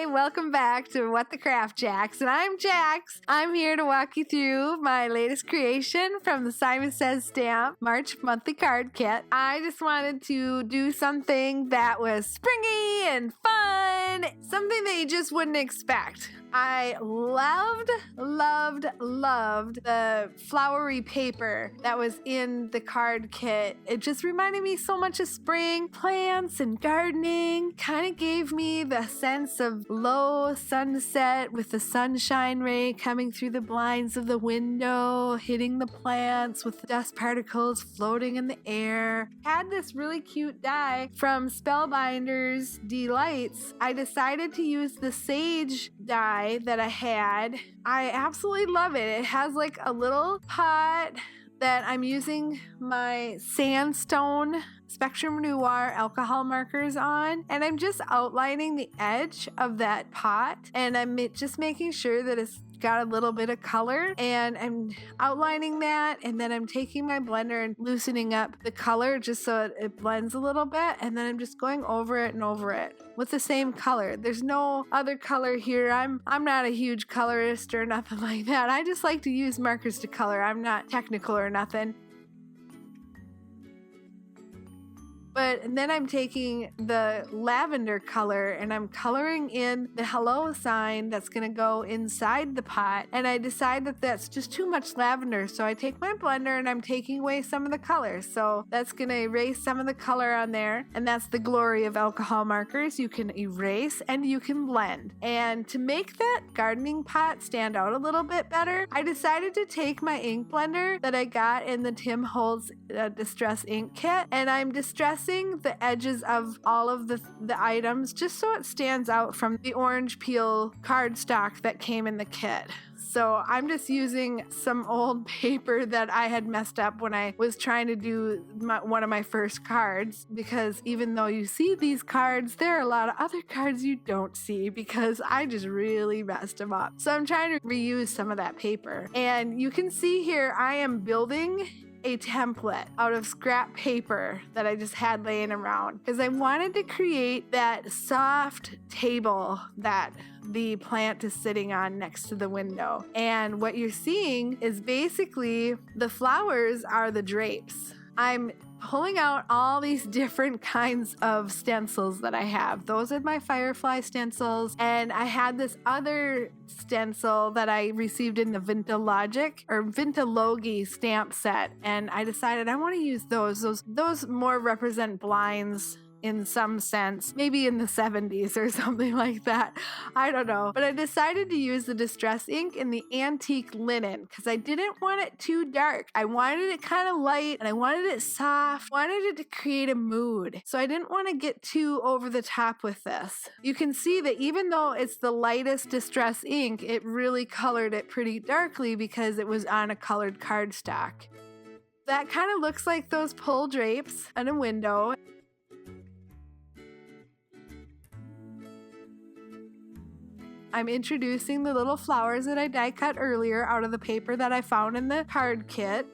welcome back to What the Craft Jax, and I'm Jax. I'm here to walk you through my latest creation from the Simon Says Stamp March monthly card kit. I just wanted to do something that was springy and fun, something that you just wouldn't expect. I loved the flowery paper that was in the card kit. It just reminded me so much of spring, plants and gardening. Kind of gave me the sense of low sunset with the sunshine ray coming through the blinds of the window, hitting the plants with dust particles floating in the air. Had this really cute die from Spellbinder's Delights. I decided to use the sage die that I had. I absolutely love it. It has like a little pot that I'm using my sandstone Spectrum Noir alcohol markers on, and I'm just outlining the edge of that pot, and I'm just making sure that it's got a little bit of color, and I'm outlining that, and then I'm taking my blender and loosening up the color just so it blends a little bit, and then I'm just going over it and over it with the same color. There's no other color here. I'm not a huge colorist or nothing like that. I just like to use markers to color. I'm not technical or nothing. But then I'm taking the lavender color and I'm coloring in the hello sign that's going to go inside the pot. And I decide that that's just too much lavender. So I take my blender and I'm taking away some of the color. So that's going to erase some of the color on there. And that's the glory of alcohol markers. You can erase and you can blend. And to make that gardening pot stand out a little bit better, I decided to take my ink blender that I got in the Tim Holtz Distress Ink Kit. And I'm distressing the edges of all of the items just so it stands out from the orange peel cardstock that came in the kit. So I'm just using some old paper that I had messed up when I was trying to do one of my first cards, because even though you see these cards, there are a lot of other cards you don't see because I just really messed them up. So I'm trying to reuse some of that paper. And you can see here I am building a template out of scrap paper that I just had laying around because I wanted to create that soft table that the plant is sitting on next to the window. And what you're seeing is basically the flowers are the drapes. I'm pulling out all these different kinds of stencils that I have. Those are my firefly stencils, and I had this other stencil that I received in the Vintalogic or Vintalogi stamp set, and I decided I want to use those. Those more represent blinds in some sense, maybe in the 70s or something like that. I don't know. But I decided to use the Distress ink in the antique linen because I didn't want it too dark. I wanted it kind of light and I wanted it soft. I wanted it to create a mood. So I didn't want to get too over the top with this. You can see that even though it's the lightest Distress ink, it really colored it pretty darkly because it was on a colored cardstock. That kind of looks like those pull drapes on a window. I'm introducing the little flowers that I die cut earlier out of the paper that I found in the card kit.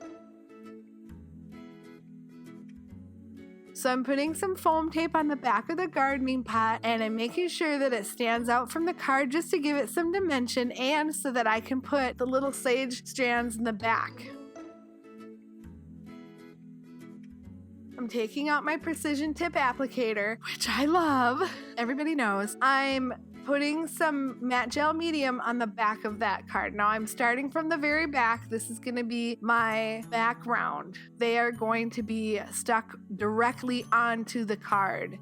So I'm putting some foam tape on the back of the gardening pot and I'm making sure that it stands out from the card just to give it some dimension and so that I can put the little sage strands in the back. I'm taking out my precision tip applicator, which I love. Everybody knows. I'm putting some matte gel medium on the back of that card. Now I'm starting from the very back. This is going to be my background. They are going to be stuck directly onto the card.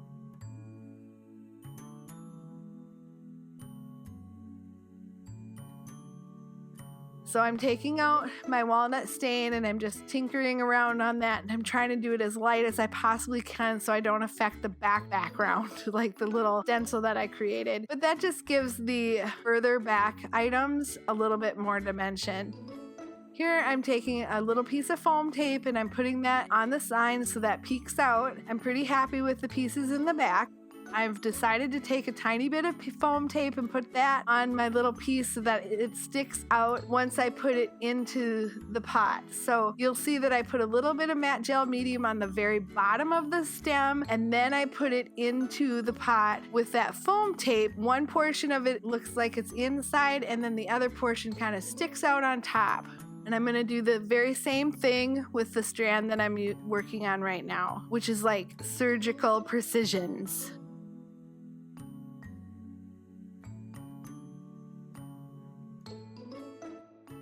So I'm taking out my walnut stain and I'm just tinkering around on that, and I'm trying to do it as light as I possibly can so I don't affect the background like the little stencil that I created. But that just gives the further back items a little bit more dimension. Here I'm taking a little piece of foam tape and I'm putting that on the sign so that peeks out. I'm pretty happy with the pieces in the back. I've decided to take a tiny bit of foam tape and put that on my little piece so that it sticks out once I put it into the pot. So you'll see that I put a little bit of matte gel medium on the very bottom of the stem, and then I put it into the pot with that foam tape. One portion of it looks like it's inside, and then the other portion kind of sticks out on top. And I'm going to do the very same thing with the strand that I'm working on right now, which is like surgical precisions.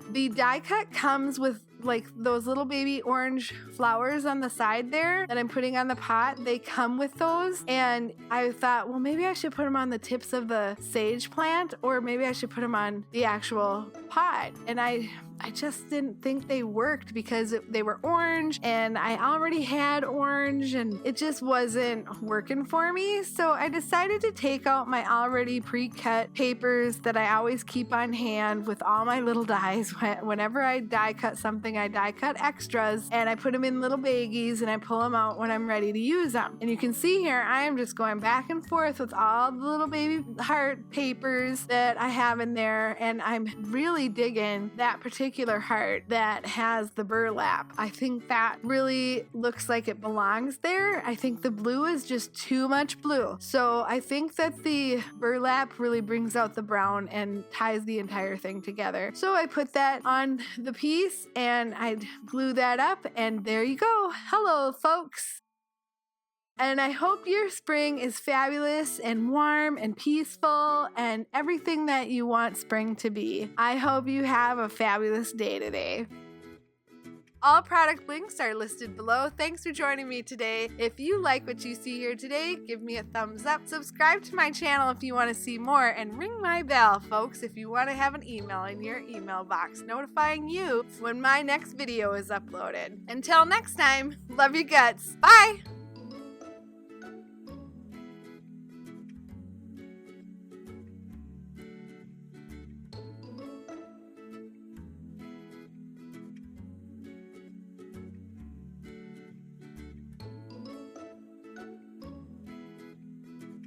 The die cut comes with like those little baby orange flowers on the side there that I'm putting on the pot. They come with those, and I thought, well, maybe I should put them on the tips of the sage plant, or maybe I should put them on the actual pot. And I just didn't think they worked because they were orange, and I already had orange, and it just wasn't working for me. So I decided to take out my already pre-cut papers that I always keep on hand with all my little dies. Whenever I die cut something, I die cut extras, and I put them in little baggies, and I pull them out when I'm ready to use them. And you can see here, I am just going back and forth with all the little baby heart papers that I have in there, and I'm really digging that particular heart that has the burlap. I think that really looks like it belongs there. I think the blue is just too much blue. So I think that the burlap really brings out the brown and ties the entire thing together. So I put that on the piece, and I'd glue that up, and there you go. Hello, folks. And I hope your spring is fabulous and warm and peaceful and everything that you want spring to be. I hope you have a fabulous day today. All product links are listed below. Thanks for joining me today. If you like what you see here today, give me a thumbs up. Subscribe to my channel if you want to see more, and ring my bell, folks, if you want to have an email in your email box notifying you when my next video is uploaded. Until next time, love you guts. Bye!